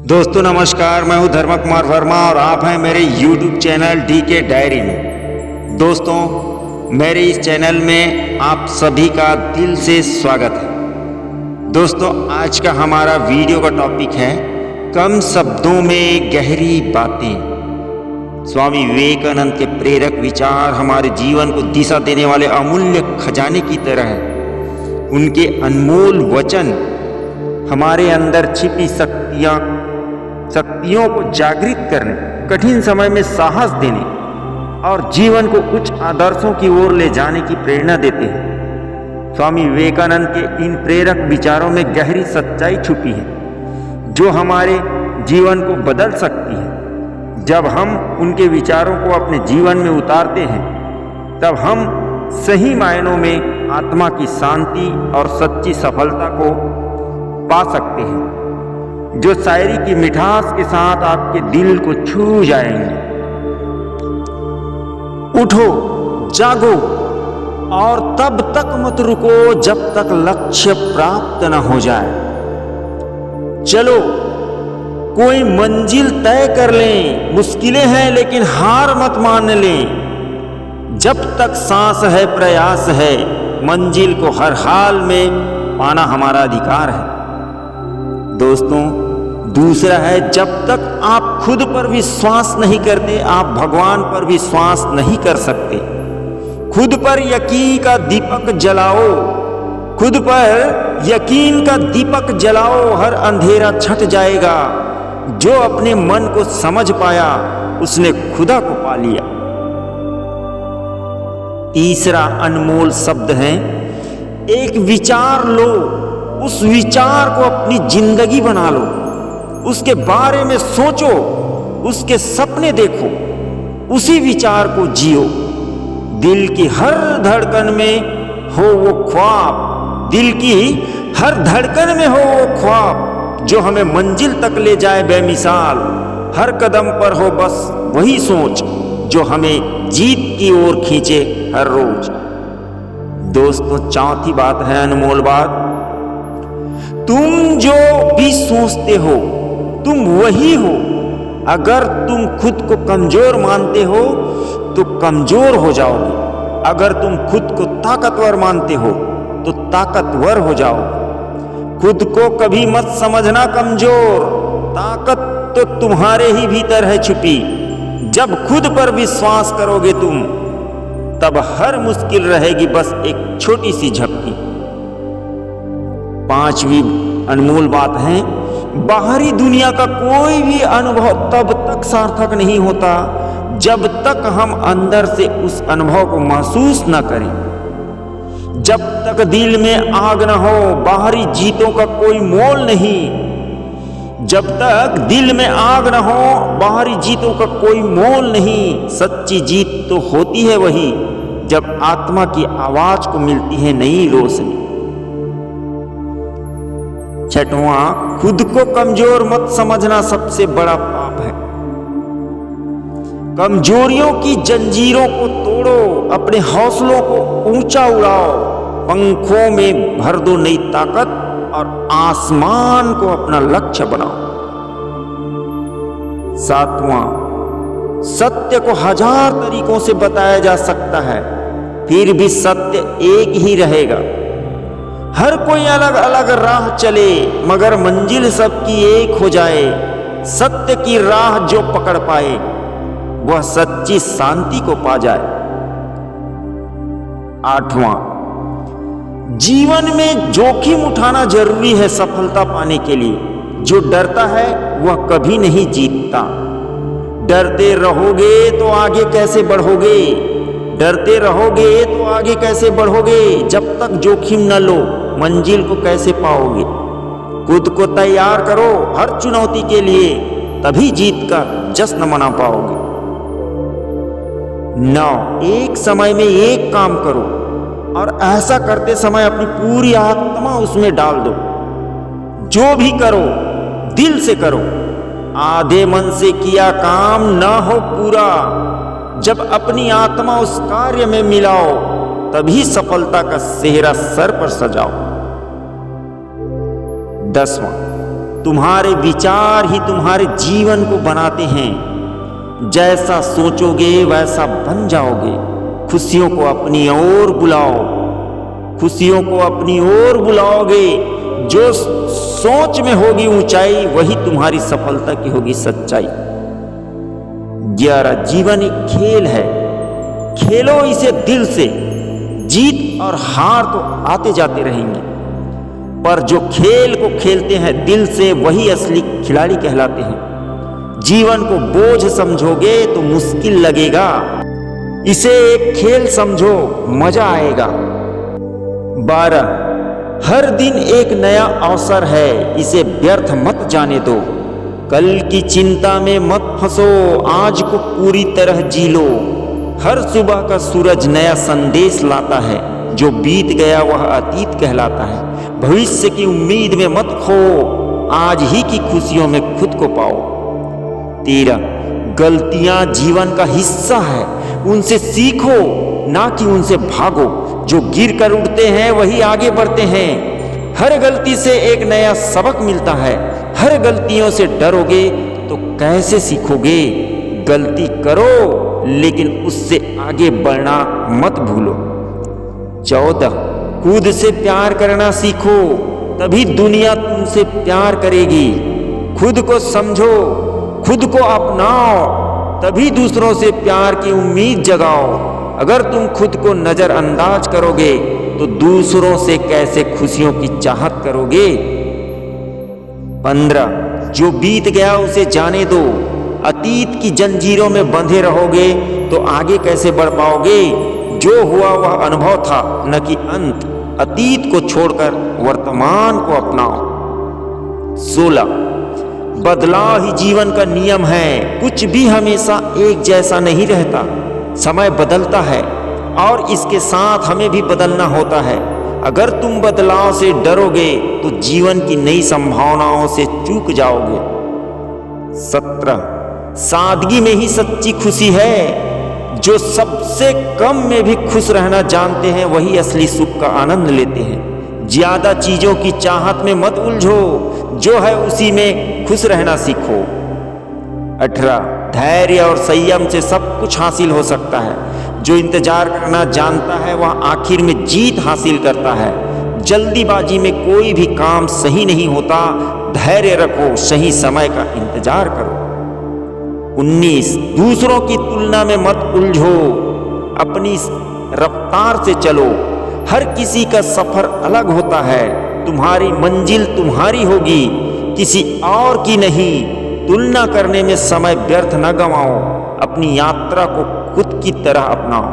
दोस्तों नमस्कार, मैं हूं धर्म कुमार वर्मा और आप हैं मेरे YouTube चैनल DK डायरी में। दोस्तों मेरे इस चैनल में आप सभी का दिल से स्वागत है। दोस्तों आज का हमारा वीडियो का टॉपिक है कम शब्दों में गहरी बातें। स्वामी विवेकानंद के प्रेरक विचार हमारे जीवन को दिशा देने वाले अमूल्य खजाने की तरह है। उनके अनमोल वचन हमारे अंदर छिपी शक्तियों को जागृत करने, कठिन समय में साहस देने और जीवन को उच्च आदर्शों की ओर ले जाने की प्रेरणा देते हैं। स्वामी विवेकानंद के इन प्रेरक विचारों में गहरी सच्चाई छुपी है जो हमारे जीवन को बदल सकती है। जब हम उनके विचारों को अपने जीवन में उतारते हैं तब हम सही मायनों में आत्मा की शांति और सच्ची सफलता को पा सकते हैं जो शायरी की मिठास के साथ आपके दिल को छू जाएंगे। उठो, जागो और तब तक मत रुको जब तक लक्ष्य प्राप्त न हो जाए। चलो कोई मंजिल तय कर लें, मुश्किलें हैं लेकिन हार मत मान लें। जब तक सांस है, प्रयास है, मंजिल को हर हाल में पाना हमारा अधिकार है। दोस्तों दूसरा है, जब तक आप खुद पर विश्वास नहीं करते आप भगवान पर विश्वास नहीं कर सकते। खुद पर यकीन का दीपक जलाओ, खुद पर यकीन का दीपक जलाओ, हर अंधेरा छट जाएगा। जो अपने मन को समझ पाया उसने खुदा को पा लिया। तीसरा अनमोल शब्द है, एक विचार लो, उस विचार को अपनी जिंदगी बना लो, उसके बारे में सोचो, उसके सपने देखो, उसी विचार को जियो। दिल की हर धड़कन में हो वो ख्वाब, दिल की हर धड़कन में हो वो ख्वाब जो हमें मंजिल तक ले जाए बेमिसाल। हर कदम पर हो बस वही सोच जो हमें जीत की ओर खींचे हर रोज। दोस्तों चौथी बात है अनमोल बात, तुम जो भी सोचते हो तुम वही हो। अगर तुम खुद को कमजोर मानते हो तो कमजोर हो जाओगे। अगर तुम खुद को ताकतवर मानते हो तो ताकतवर हो जाओगे। खुद को कभी मत समझना कमजोर, ताकत तो तुम्हारे ही भीतर है छुपी। जब खुद पर विश्वास करोगे तुम तब हर मुश्किल रहेगी बस एक छोटी सी झपकी। पांचवी अनमोल बात है, बाहरी दुनिया का कोई भी अनुभव तब तक सार्थक नहीं होता जब तक हम अंदर से उस अनुभव को महसूस न करें। जब तक दिल में आग न हो बाहरी जीतों का कोई मोल नहीं। जब तक दिल में आग न हो बाहरी जीतों का कोई मोल नहीं। सच्ची जीत तो होती है वही जब आत्मा की आवाज को मिलती है नई रोशनी। छठवां, खुद को कमजोर मत समझना सबसे बड़ा पाप है। कमजोरियों की जंजीरों को तोड़ो, अपने हौसलों को ऊंचा उड़ाओ, पंखों में भर दो नई ताकत और आसमान को अपना लक्ष्य बनाओ। सातवां, सत्य को हजार तरीकों से बताया जा सकता है फिर भी सत्य एक ही रहेगा। हर कोई अलग अलग राह चले मगर मंजिल सबकी एक हो जाए। सत्य की राह जो पकड़ पाए वह सच्ची शांति को पा जाए। आठवां, जीवन में जोखिम उठाना जरूरी है सफलता पाने के लिए। जो डरता है वह कभी नहीं जीतता। डरते रहोगे तो आगे कैसे बढ़ोगे? डरते रहोगे तो आगे कैसे बढ़ोगे? जब तक जोखिम न लो मंजिल को कैसे पाओगे? खुद को तैयार करो हर चुनौती के लिए, तभी जीत का जश्न मना पाओगे। 9, एक समय में एक काम करो और ऐसा करते समय अपनी पूरी आत्मा उसमें डाल दो। जो भी करो दिल से करो। आधे मन से किया काम न हो पूरा। जब अपनी आत्मा उस कार्य में मिलाओ तभी सफलता का सेहरा सर पर सजाओ। 10वां, तुम्हारे विचार ही तुम्हारे जीवन को बनाते हैं। जैसा सोचोगे वैसा बन जाओगे। खुशियों को अपनी ओर बुलाओ, खुशियों को अपनी ओर बुलाओगे। जो सोच में होगी ऊंचाई, वही तुम्हारी सफलता की होगी सच्चाई। 11 जीवन एक खेल है, खेलो इसे दिल से। जीत और हार तो आते जाते रहेंगे, पर जो खेल को खेलते हैं दिल से, वही असली खिलाड़ी कहलाते हैं। जीवन को बोझ समझोगे तो मुश्किल लगेगा, इसे एक खेल समझो, मजा आएगा। 12 हर दिन एक नया अवसर है, इसे व्यर्थ मत जाने दो। कल की चिंता में मत फंसो, आज को पूरी तरह जी लो। हर सुबह का सूरज नया संदेश लाता है, जो बीत गया वह अतीत कहलाता है। भविष्य की उम्मीद में मत खो, आज ही की खुशियों में खुद को पाओ। 13 गलतियां जीवन का हिस्सा है, उनसे सीखो ना कि उनसे भागो। जो गिर कर उठते हैं वही आगे बढ़ते हैं। हर गलती से एक नया सबक मिलता है। हर गलतियों से डरोगे तो कैसे सीखोगे। गलती करो लेकिन उससे आगे बढ़ना मत भूलो। 14 खुद से प्यार करना सीखो, तभी दुनिया तुमसे प्यार करेगी। खुद को समझो, खुद को अपनाओ, तभी दूसरों से प्यार की उम्मीद जगाओ। अगर तुम खुद को नजरअंदाज करोगे तो दूसरों से कैसे खुशियों की चाहत करोगे। 15 जो बीत गया उसे जाने दो। अतीत की जंजीरों में बंधे रहोगे तो आगे कैसे बढ़ पाओगे। जो हुआ वह अनुभव था, न कि अंत। अतीत को छोड़कर वर्तमान को अपनाओ। 16 बदलाव ही जीवन का नियम है। कुछ भी हमेशा एक जैसा नहीं रहता। समय बदलता है और इसके साथ हमें भी बदलना होता है। अगर तुम बदलाव से डरोगे तो जीवन की नई संभावनाओं से चूक जाओगे। 17 सादगी में ही सच्ची खुशी है। जो सबसे कम में भी खुश रहना जानते हैं वही असली सुख का आनंद लेते हैं। ज्यादा चीजों की चाहत में मत उलझो, जो है उसी में खुश रहना सीखो। 18 धैर्य और संयम से सब कुछ हासिल हो सकता है। जो इंतजार करना जानता है वह आखिर में जीत हासिल करता है। जल्दीबाजी में कोई भी काम सही नहीं होता। धैर्य रखो, सही समय का इंतजार करो। 19 दूसरों की तुलना में मत उलझो, अपनी रफ्तार से चलो। हर किसी का सफर अलग होता है। तुम्हारी मंजिल तुम्हारी होगी, किसी और की नहीं। तुलना करने में समय व्यर्थ न गंवाओ, अपनी यात्रा को खुद की तरह अपनाओ।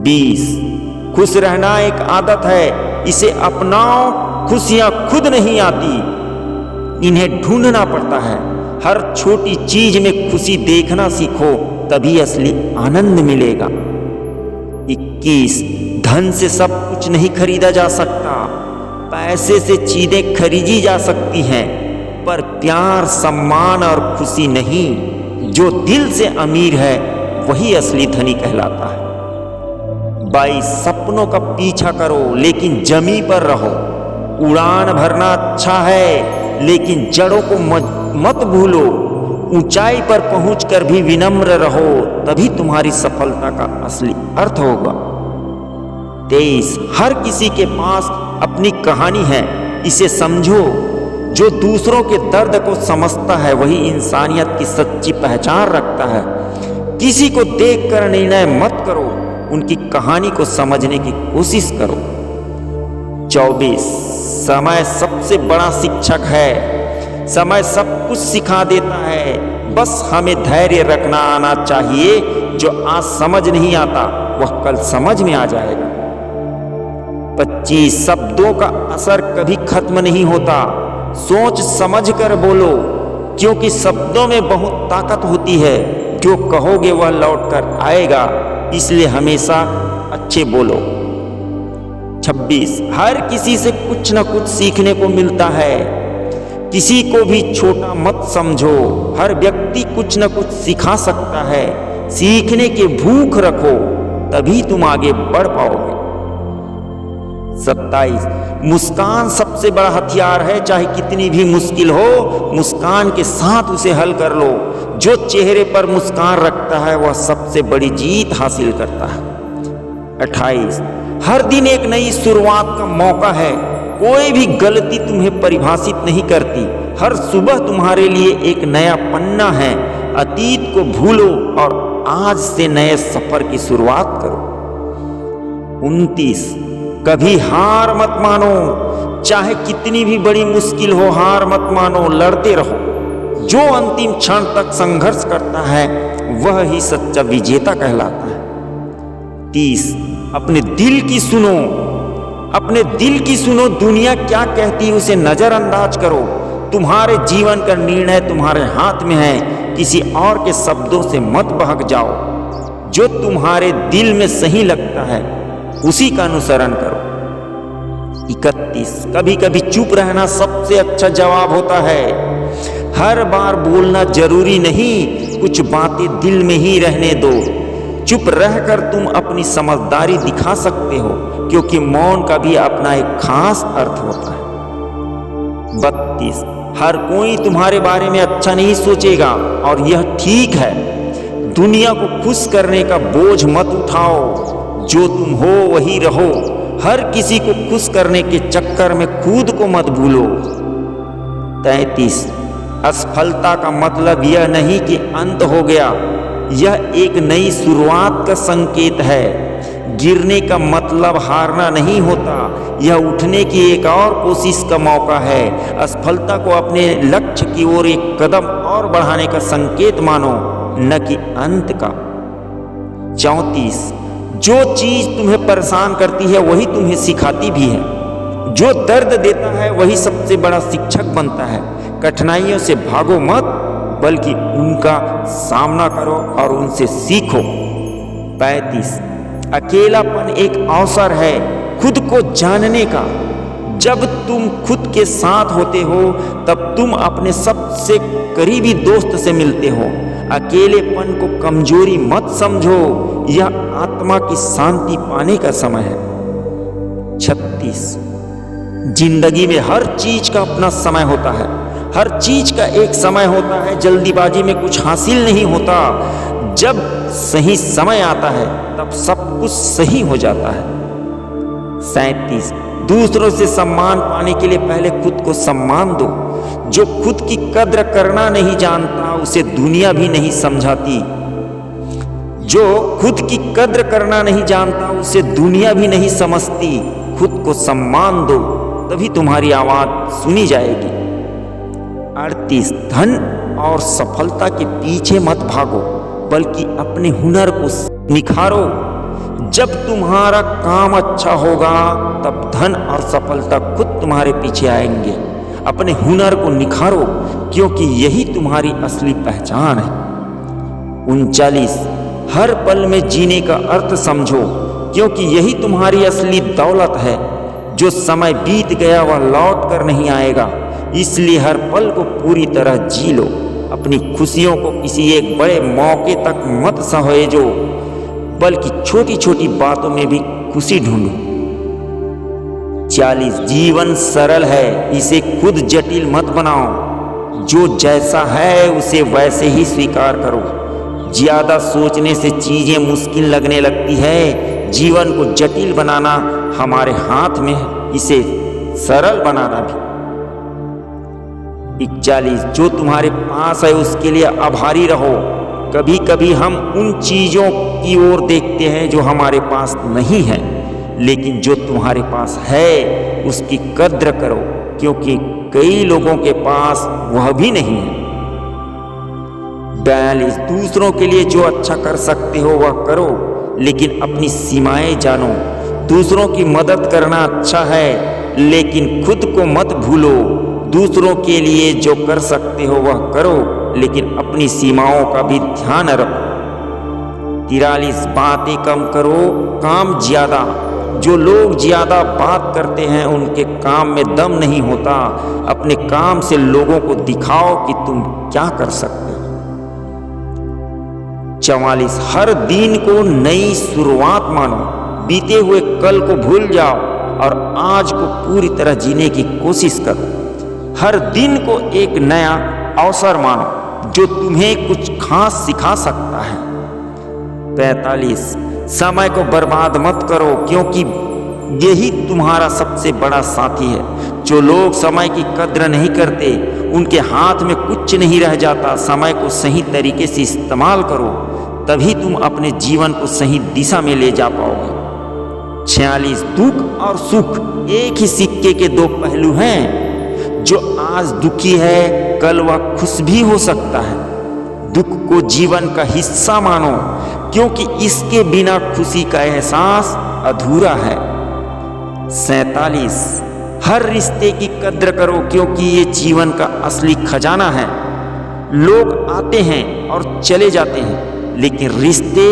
20 खुश रहना एक आदत है, इसे अपनाओ। खुशियां खुद नहीं आती, इन्हें ढूंढना पड़ता है। हर छोटी चीज में खुशी देखना सीखो, तभी असली आनंद मिलेगा। 21 धन से सब कुछ नहीं खरीदा जा सकता। पैसे से चीजें खरीदी जा सकती हैं, पर प्यार, सम्मान और खुशी नहीं। जो दिल से अमीर है वही असली धनी कहलाता है। 22 सपनों का पीछा करो लेकिन जमी पर रहो। उड़ान भरना अच्छा है लेकिन जड़ों को मत भूलो। ऊंचाई पर पहुंचकर भी विनम्र रहो, तभी तुम्हारी सफलता का असली अर्थ होगा। 23 हर किसी के पास अपनी कहानी है, इसे समझो। जो दूसरों के दर्द को समझता है वही इंसानियत की सच्ची पहचान रखता है। किसी को देखकर निर्णय मत करो, उनकी कहानी को समझने की कोशिश करो। 24 समय सबसे बड़ा शिक्षक है। समय सब कुछ सिखा देता है, बस हमें धैर्य रखना आना चाहिए। जो आज समझ नहीं आता वह कल समझ में आ जाएगा। 25 शब्दों का असर कभी खत्म नहीं होता। सोच समझ कर बोलो, क्योंकि शब्दों में बहुत ताकत होती है। जो कहोगे वह लौट कर आएगा, इसलिए हमेशा अच्छे बोलो। 26 हर किसी से कुछ न कुछ सीखने को मिलता है। किसी को भी छोटा मत समझो, हर व्यक्ति कुछ न कुछ सिखा सकता है। सीखने की भूख रखो, तभी तुम आगे बढ़ पाओगे। 27 मुस्कान सबसे बड़ा हथियार है, चाहे कितनी भी मुश्किल हो मुस्कान के साथ उसे हल कर लो। जो चेहरे पर मुस्कान रखता है वह सबसे बड़ी जीत हासिल करता है। 28 हर दिन एक नई शुरुआत का मौका है, कोई भी गलती तुम्हें परिभाषित नहीं करती। हर सुबह तुम्हारे लिए एक नया पन्ना है। अतीत को भूलो और आज से नए सफर की शुरुआत करो। 29 कभी हार मत मानो, चाहे कितनी भी बड़ी मुश्किल हो हार मत मानो, लड़ते रहो। जो अंतिम क्षण तक संघर्ष करता है वह ही सच्चा विजेता कहलाता है। 30 अपने दिल की सुनो, अपने दिल की सुनो, दुनिया क्या कहती है उसे नजरअंदाज करो। तुम्हारे जीवन का निर्णय तुम्हारे हाथ में है, किसी और के शब्दों से मत बहक जाओ। जो तुम्हारे दिल में सही लगता है उसी का अनुसरण करो। 31 कभी कभी चुप रहना सबसे अच्छा जवाब होता है। हर बार बोलना जरूरी नहीं, कुछ बातें दिल में ही रहने दो। चुप रहकर तुम अपनी समझदारी दिखा सकते हो, क्योंकि मौन का भी अपना एक खास अर्थ होता है। 32 हर कोई तुम्हारे बारे में अच्छा नहीं सोचेगा और यह ठीक है। दुनिया को खुश करने का बोझ मत उठाओ, जो तुम हो वही रहो। हर किसी को खुश करने के चक्कर में खुद को मत भूलो। 33 असफलता का मतलब यह नहीं कि अंत हो गया, यह एक नई शुरुआत का संकेत है। गिरने का मतलब हारना नहीं होता, यह उठने की एक और कोशिश का मौका है। असफलता को अपने लक्ष्य की ओर एक कदम और बढ़ाने का संकेत मानो, न कि अंत का। 34 जो चीज तुम्हें परेशान करती है वही तुम्हें सिखाती भी है। जो दर्द देता है वही सबसे बड़ा शिक्षक बनता है। कठिनाइयों से भागो मत, बल्कि उनका सामना करो और उनसे सीखो। 35 अकेलापन एक अवसर है खुद को जानने का। जब तुम खुद के साथ होते हो तब तुम अपने सबसे करीबी दोस्त से मिलते हो। अकेलेपन को कमजोरी मत समझो, यह आत्मा की शांति पाने का समय है। 36 जिंदगी में हर चीज का अपना समय होता है। हर चीज का एक समय होता है, जल्दीबाजी में कुछ हासिल नहीं होता। जब सही समय आता है तब सब कुछ सही हो जाता है। 37 दूसरों से सम्मान पाने के लिए पहले खुद को सम्मान दो। जो खुद की कद्र करना नहीं जानता उसे दुनिया भी नहीं समझाती। जो खुद की कद्र करना नहीं जानता उसे दुनिया भी नहीं समझती। खुद को सम्मान दो, तभी तुम्हारी आवाज सुनी जाएगी। 38 धन और सफलता के पीछे मत भागो, बल्कि अपने हुनर को निखारो। जब तुम्हारा काम अच्छा होगा तब धन और सफलता खुद तुम्हारे पीछे आएंगे। अपने हुनर को निखारो, क्योंकि यही तुम्हारी असली पहचान है। 39 हर पल में जीने का अर्थ समझो, क्योंकि यही तुम्हारी असली दौलत है। जो समय बीत गया वह लौट कर नहीं आएगा, इसलिए हर पल को पूरी तरह जी लो। अपनी खुशियों को किसी एक बड़े मौके तक मत सहेजो, बल्कि छोटी छोटी बातों में भी खुशी ढूंढो। 40 जीवन सरल है, इसे खुद जटिल मत बनाओ। जो जैसा है उसे वैसे ही स्वीकार करो। ज्यादा सोचने से चीजें मुश्किल लगने लगती है। जीवन को जटिल बनाना हमारे हाथ में है, इसे सरल बनाना भी। 41 जो तुम्हारे पास है उसके लिए आभारी रहो। कभी कभी हम उन चीजों की ओर देखते हैं जो हमारे पास नहीं है, लेकिन जो तुम्हारे पास है उसकी कद्र करो, क्योंकि कई लोगों के पास वह भी नहीं है। 42 दूसरों के लिए जो अच्छा कर सकते हो वह करो, लेकिन अपनी सीमाएं जानो। दूसरों की मदद करना अच्छा है, लेकिन खुद को मत भूलो। दूसरों के लिए जो कर सकते हो वह करो, लेकिन अपनी सीमाओं का भी ध्यान रखो। 43 बातें कम करो, काम ज्यादा। जो लोग ज्यादा बात करते हैं उनके काम में दम नहीं होता। अपने काम से लोगों को दिखाओ कि तुम क्या कर सकते हो। 44 हर दिन को नई शुरुआत मानो। बीते हुए कल को भूल जाओ और आज को पूरी तरह जीने की कोशिश करो। हर दिन को एक नया अवसर मानो जो तुम्हें कुछ खास सिखा सकता है। 45 समय को बर्बाद मत करो, क्योंकि यही तुम्हारा सबसे बड़ा साथी है। जो लोग समय की कद्र नहीं करते उनके हाथ में कुछ नहीं रह जाता। समय को सही तरीके से इस्तेमाल करो, तभी तुम अपने जीवन को सही दिशा में ले जा पाओगे। 46 दुख और सुख एक ही सिक्के के दो पहलू हैं। जो आज दुखी है कल वह खुश भी हो सकता है। दुख को जीवन का हिस्सा मानो, क्योंकि इसके बिना खुशी का एहसास अधूरा है। 47 हर रिश्ते की कद्र करो, क्योंकि ये जीवन का असली खजाना है। लोग आते हैं और चले जाते हैं, लेकिन रिश्ते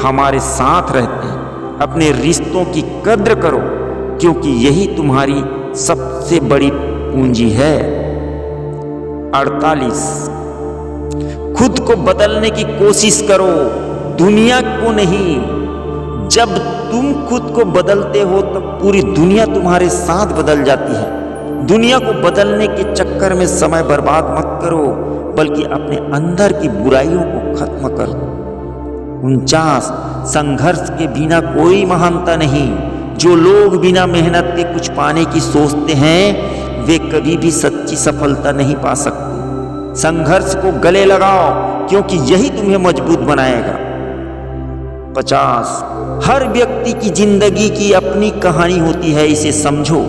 हमारे साथ रहते हैं। अपने रिश्तों की कद्र करो, क्योंकि यही तुम्हारी सबसे बड़ी पूंजी है। 48 खुद को बदलने की कोशिश करो, दुनिया को नहीं। जब तुम खुद को बदलते हो तब पूरी दुनिया तुम्हारे साथ बदल जाती है। दुनिया को बदलने के चक्कर में समय बर्बाद मत करो, बल्कि अपने अंदर की बुराइयों को खत्म करो। 49 संघर्ष के बिना कोई महानता नहीं। जो लोग बिना मेहनत के कुछ पाने की सोचते हैं वे कभी भी सच्ची सफलता नहीं पा सकते। संघर्ष को गले लगाओ, क्योंकि यही तुम्हें मजबूत बनाएगा। 50 हर व्यक्ति की जिंदगी की अपनी कहानी होती है, इसे समझो।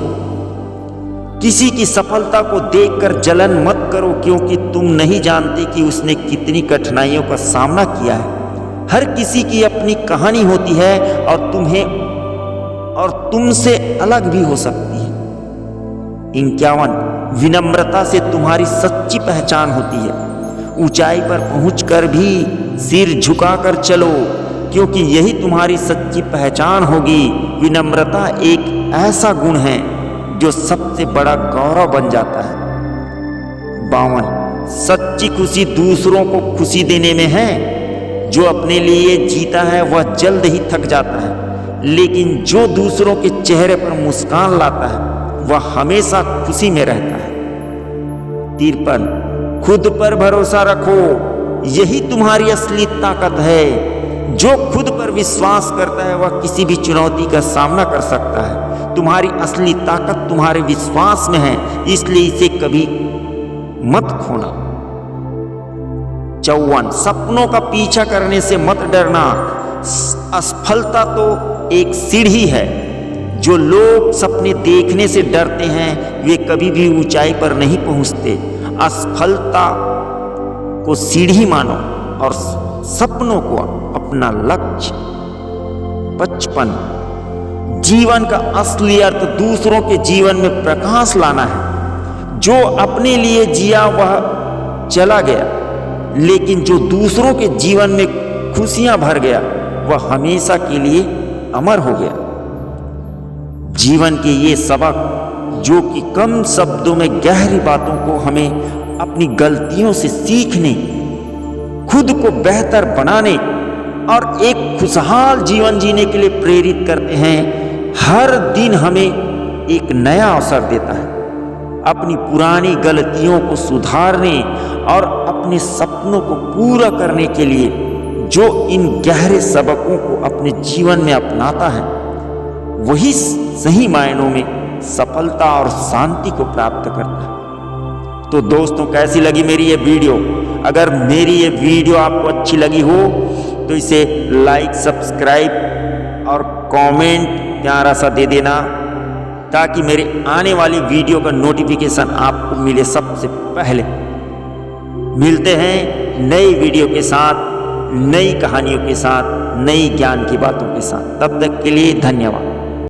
किसी की सफलता को देखकर जलन मत करो, क्योंकि तुम नहीं जानते कि उसने कितनी कठिनाइयों का सामना किया है। हर किसी की अपनी कहानी होती है और तुमसे अलग भी हो सकती है। 51 विनम्रता से तुम्हारी सच्ची पहचान होती है। ऊंचाई पर पहुंचकर भी सिर झुकाकर चलो, क्योंकि यही तुम्हारी सच्ची पहचान होगी। विनम्रता एक ऐसा गुण है जो सबसे बड़ा गौरव बन जाता है। 52 सच्ची खुशी दूसरों को खुशी देने में है। जो अपने लिए जीता है वह जल्द ही थक जाता है, लेकिन जो दूसरों के चेहरे पर मुस्कान लाता है वह हमेशा खुशी में रहता है। 53 खुद पर भरोसा रखो, यही तुम्हारी असली ताकत है। जो खुद पर विश्वास करता है वह किसी भी चुनौती का सामना कर सकता है। तुम्हारी असली ताकत तुम्हारे विश्वास में है, इसलिए इसे कभी मत खोना। 54 सपनों का पीछा करने से मत डरना। असफलता तो एक सीढ़ी है। जो लोग सपने देखने से डरते हैं वे कभी भी ऊंचाई पर नहीं पहुंचते। असफलता को सीढ़ी मानो और सपनों को अपना लक्ष्य। 55 जीवन का असली अर्थ दूसरों के जीवन में प्रकाश लाना है। जो अपने लिए जिया वह चला गया, लेकिन जो दूसरों के जीवन में खुशियां भर गया वह हमेशा के लिए अमर हो गया। जीवन के ये सबक जो कि कम शब्दों में गहरी बातों को हमें अपनी गलतियों से सीखने, खुद को बेहतर बनाने और एक खुशहाल जीवन जीने के लिए प्रेरित करते हैं। हर दिन हमें एक नया अवसर देता है अपनी पुरानी गलतियों को सुधारने और अपने सपनों को पूरा करने के लिए। जो इन गहरे सबकों को अपने जीवन में अपनाता है वही सही मायनों में सफलता और शांति को प्राप्त करता है। तो दोस्तों, कैसी लगी मेरी ये वीडियो? अगर मेरी ये वीडियो आपको अच्छी लगी हो तो इसे लाइक, सब्सक्राइब और कमेंट प्यारा सा दे देना, ताकि मेरे आने वाली वीडियो का नोटिफिकेशन आपको मिले सबसे पहले। मिलते हैं नई वीडियो के साथ, नई कहानियों के साथ, नई ज्ञान की बातों के साथ। तब तक के लिए धन्यवाद।